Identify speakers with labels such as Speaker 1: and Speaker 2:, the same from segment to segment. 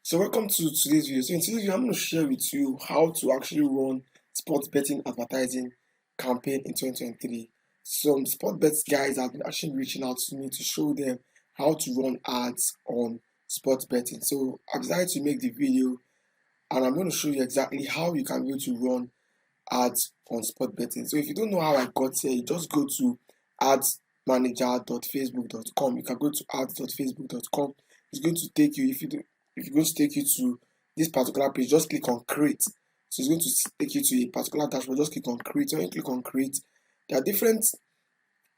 Speaker 1: So welcome to today's video. So in today's video, I'm going to share with you how to actually run sports betting advertising campaign in 2023. Some sport bets guys have been actually reaching out to me to show them how to run ads on sports betting. So I decided to make the video and I'm going to show you exactly how you can be able to run ads on sport betting. So if you don't know how I got here, you just go to adsmanager.facebook.com. You can go to ads.facebook.com. It's going to take you, if you're going to take you to this particular page, just click on create. So it's going to take you to a particular dashboard. Just click on create. When you click on create, there are different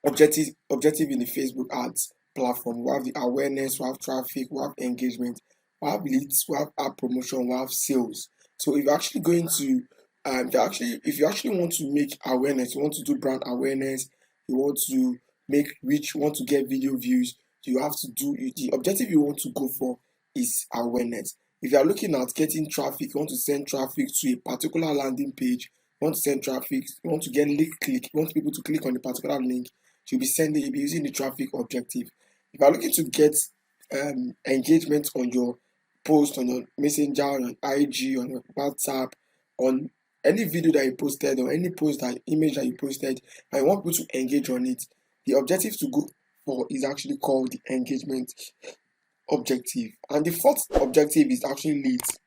Speaker 1: objective in the Facebook ads platform. We have the awareness, we have traffic, we have engagement, we have leads, we have app promotion, we have sales. So if you're actually going to if you actually want to make awareness, you want to do brand awareness, you want to make reach, you want to get video views, you have to do the objective you want to go for is awareness. If you are looking at getting traffic, you want to send traffic to a particular landing page, you want to send traffic, you want to get link click, you want people to click on the particular link, you'll be using the traffic objective. If you are looking to get engagement on your post, on your messenger, on your IG, on your WhatsApp, on any video that you posted or any post that image that you posted, and you want people to engage on it, the objective to go for is actually called the engagement objective. And the fourth objective is actually leads,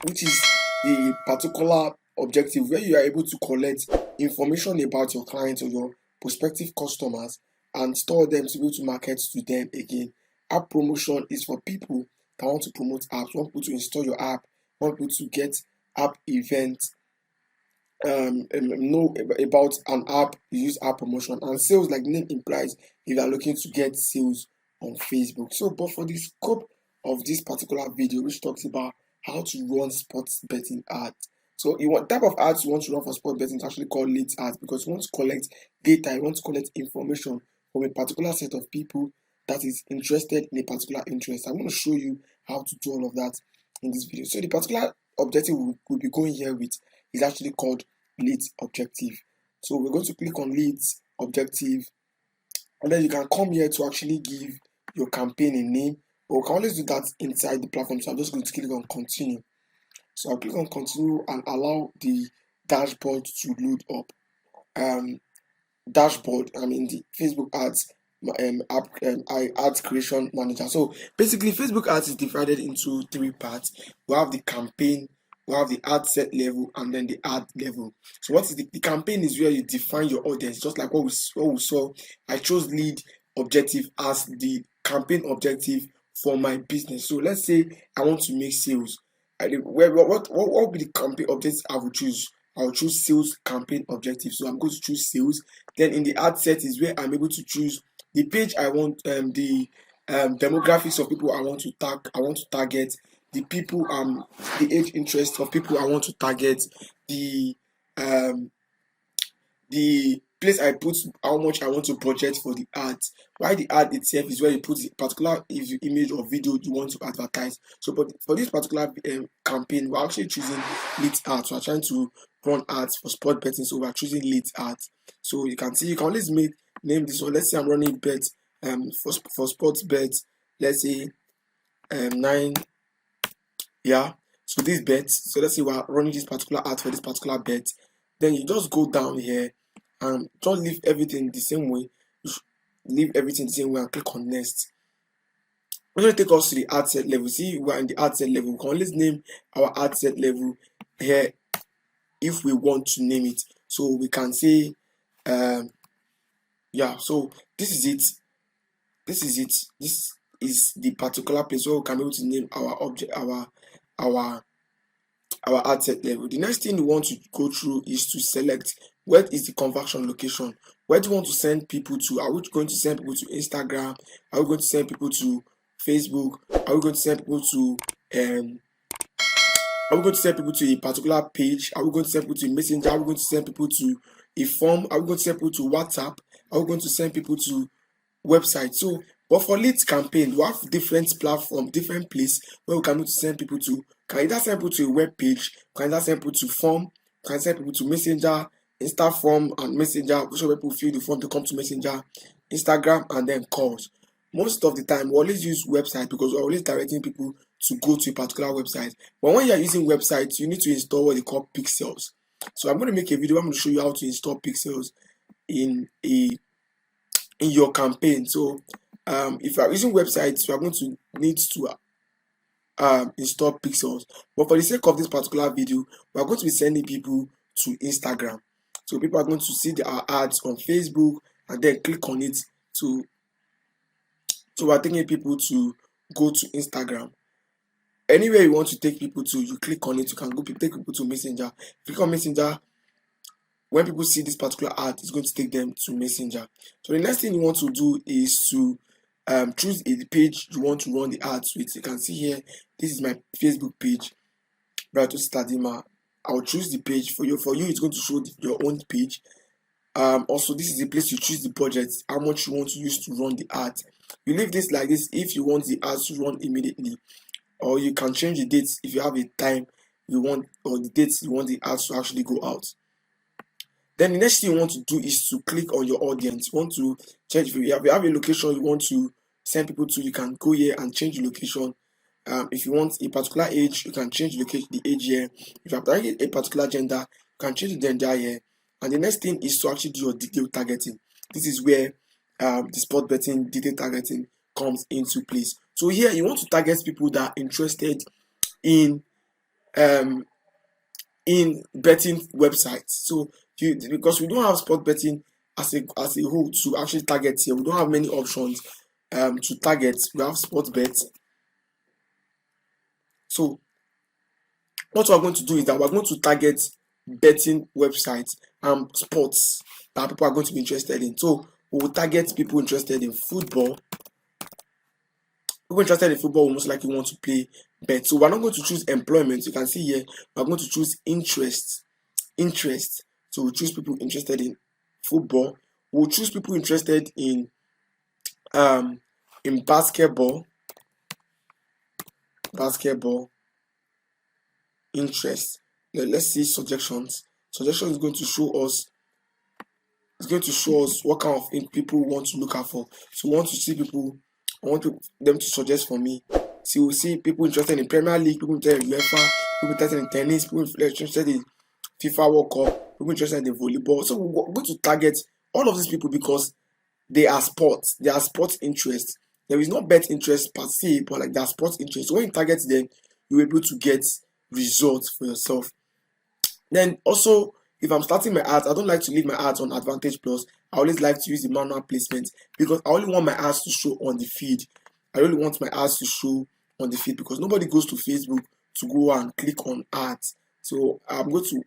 Speaker 1: which is the particular objective where you are able to collect information about your clients or your prospective customers and store them to be able to market to them again. App promotion is for people that want to promote apps, want people to install your app, want people to get app events, know about an app, you use app promotion. And sales, like the name implies, if you are looking to get sales on Facebook. So, but for the scope of this particular video, which talks about how to run sports betting ads. So, what type of ads you want to run for sports betting is actually called leads ads, because you want to collect data, you want to collect information from a particular set of people that is interested in a particular interest. I'm going to show you how to do all of that in this video. So, the particular objective we'll be going here with is actually called leads objective. So, we're going to click on leads objective, and then you can come here to actually give your campaign a name, but we can always do that inside the platform. So I'm just going to click on continue. So I'll click on continue and allow the dashboard to load up. Dashboard, I mean the Facebook ads ads creation manager. So basically Facebook ads is divided into three parts. We have the campaign, we have the ad set level, and then the ad level. So what is the campaign is where you define your audience, just like what we saw. I chose lead objective as the campaign objective for my business. So let's say I want to make sales. What will be the campaign objective I will choose? I will choose sales campaign objective. So I'm going to choose sales. Then in the ad set is where I'm able to choose the page I want, the demographics of people I want to target, the people, the age interest of people I want to target, the place I put how much I want to budget for the ads. Why the ad itself is where you put the particular image or video you want to advertise. So, but for this particular campaign, we're actually choosing lead ads. So we're trying to run ads for sport betting, so we're choosing lead ads. So you can see, you can always name this one. Let's say I'm running bets for sports bets. Let's say 9. Yeah. So this bets. So let's say we're running this particular ad for this particular bet. Then you just go down here and just leave everything the same way. Leave everything the same way and click on next. We're going to take us to the ad set level. See, we're in the ad set level. We can always name our ad set level here if we want to name it. So we can say, yeah. So this is it. This is the particular place where we can be able to name our object, our ad set level. The next thing we want to go through is to select where is the conversion location. Where do you want to send people to? Are we going to send people to Instagram? Are we going to send people to Facebook? Are we going to send people to are we going to send people to a particular page? Are we going to send people to Messenger? Are we going to send people to a form? Are we going to send people to WhatsApp? Are we going to send people to website? So, but for leads campaign, we have different platform, different place where we can send people to. Can either send people to a web page, can either send people to form, can send people to Messenger, Insta form and Messenger, which people fill the form to come to Messenger, Instagram, and then calls. Most of the time, we always use website because we're always directing people to go to a particular website. But when you are using websites, you need to install what they call pixels. So I'm going to make a video. I'm going to show you how to install pixels in your campaign. So if you are using websites, you are going to need to install pixels. But for the sake of this particular video, we are going to be sending people to Instagram. So people are going to see our ads on Facebook and then click on it to. So we're taking people to go to Instagram. Anywhere you want to take people to, you click on it. You can go take people to Messenger. Click on Messenger. When people see this particular ad, it's going to take them to Messenger. So the next thing you want to do is to choose a page you want to run the ads with. You can see here, this is my Facebook page, brightositadimma. I'll choose the page for you. For you, it's going to show your own page. Also, this is the place you choose the budget, how much you want to use to run the ads. You leave this like this if you want the ads to run immediately, or you can change the dates if you have a time you want, or the dates you want the ads to actually go out. Then the next thing you want to do is to click on your audience. You want to change, if you have a location you want to send people to, you can go here and change the location. If you want a particular age, you can change the age here. If you have a particular gender, you can change the gender here. And the next thing is to actually do your detailed targeting. This is where the sport betting detailed targeting comes into place. So here you want to target people that are interested in betting websites. So because we don't have sport betting as a whole to actually target here, we don't have many options to target. We have sports bets. So what we're going to do is that we're going to target betting websites and sports that people are going to be interested in. So we will target people interested in football. People interested in football will most likely want to play bet. So we're not going to choose employment. You can see here, we're going to choose interest. So we'll choose people interested in football. We'll choose people interested in basketball interest. Let's see suggestions. Suggestion is going to show us. It's going to show us what kind of people we want to look out for. So we want to see people. I want them to suggest for me. So we'll see people interested in Premier League, people interested in UEFA, people interested in tennis, people interested in FIFA World Cup, people interested in volleyball. So we're going to target all of these people because they are sports. They are sports interests. There is no bet interest per se, but like they are sports interests. So when you target them, you're able to get results for yourself. Then also, if I'm starting my ads, I don't like to leave my ads on Advantage Plus. I always like to use the manual placement because I only want my ads to show on the feed. I really want my ads to show on the feed because nobody goes to Facebook to go and click on ads. So I'm going to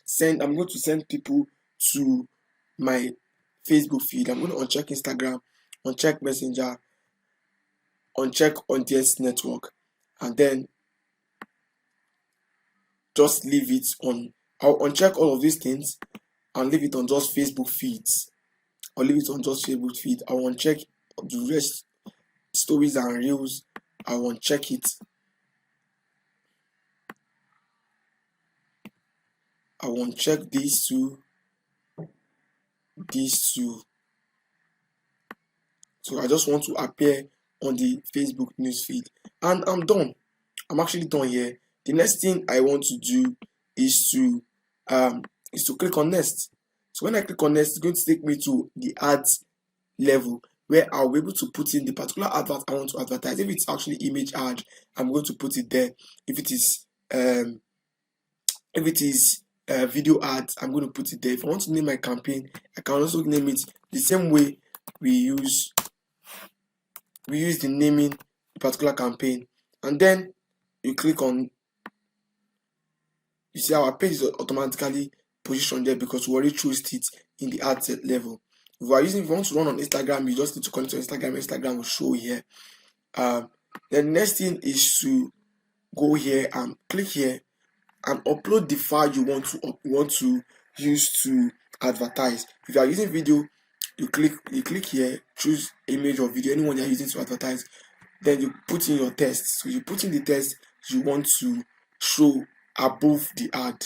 Speaker 1: send people to my Facebook feed. I'm going to uncheck Instagram, uncheck Messenger, uncheck Audience Network, and then just leave it on. I'll uncheck all of these things and leave it on just Facebook feeds. I'll leave it on just Facebook feed. I will uncheck the rest, stories and reels. I will uncheck it. I will uncheck these two. So I just want to appear on the Facebook newsfeed, and I'm done. I'm actually done here. The next thing I want to do is to click on next. So when I click on next, it's going to take me to the ads level where I'll be able to put in the particular advert I want to advertise. If it's actually image ad, I'm going to put it there. If it is video ads, I'm going to put it there. If I want to name my campaign, I can also name it the same way we use the naming particular campaign. And then you click on, you see our page is automatically positioned there because we already chose it in the ad set level. If you want to run on Instagram, you just need to connect to Instagram. Instagram will show here. The next thing is to go here and click here and upload the file you want to use to advertise. If you are using video, you click here, choose image or video, anyone you are using to advertise. Then you put in your text. So you put in the text you want to show above the ad.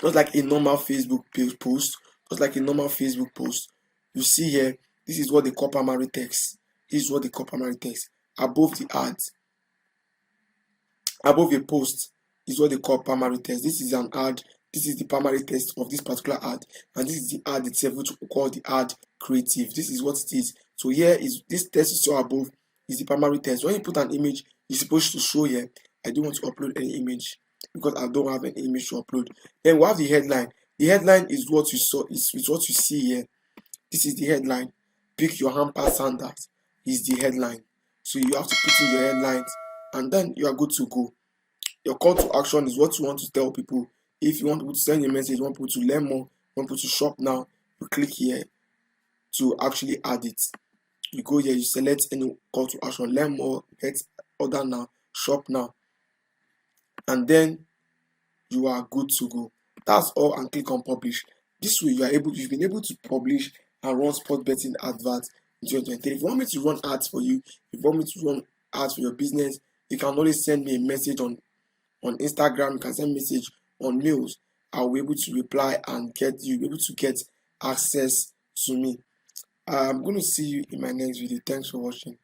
Speaker 1: Just like a normal Facebook post. You see here, this is what they call primary text. Above the ad. above a post is what they call primary text. This is an ad. This is the primary text of this particular ad, and this is the ad itself, which we call the ad creative. This is what it is. So here is this text you saw above is the primary text. When you put an image, you're supposed to show here. I don't want to upload any image because I don't have any image to upload. Then we have the headline. The headline is what you saw, is what you see here. This is the headline. Pick your hamper sandals is the headline. So you have to put in your headlines, and then you are good to go. Your call to action is what you want to tell people. If you want people to send a message, you want people to learn more, you want people to shop now, you click here to actually add it. You go here, you select any call to action, learn more, get order now, shop now, and then you are good to go. That's all, and click on publish. This way you've been able to publish and run sport betting adverts in 2023. If you want me to run ads for you, if you want me to run ads for your business, you can always send me a message on Instagram, you can send message on mails. I'll be able to reply and be able to get access to me. I'm going to see you in my next video. Thanks for watching.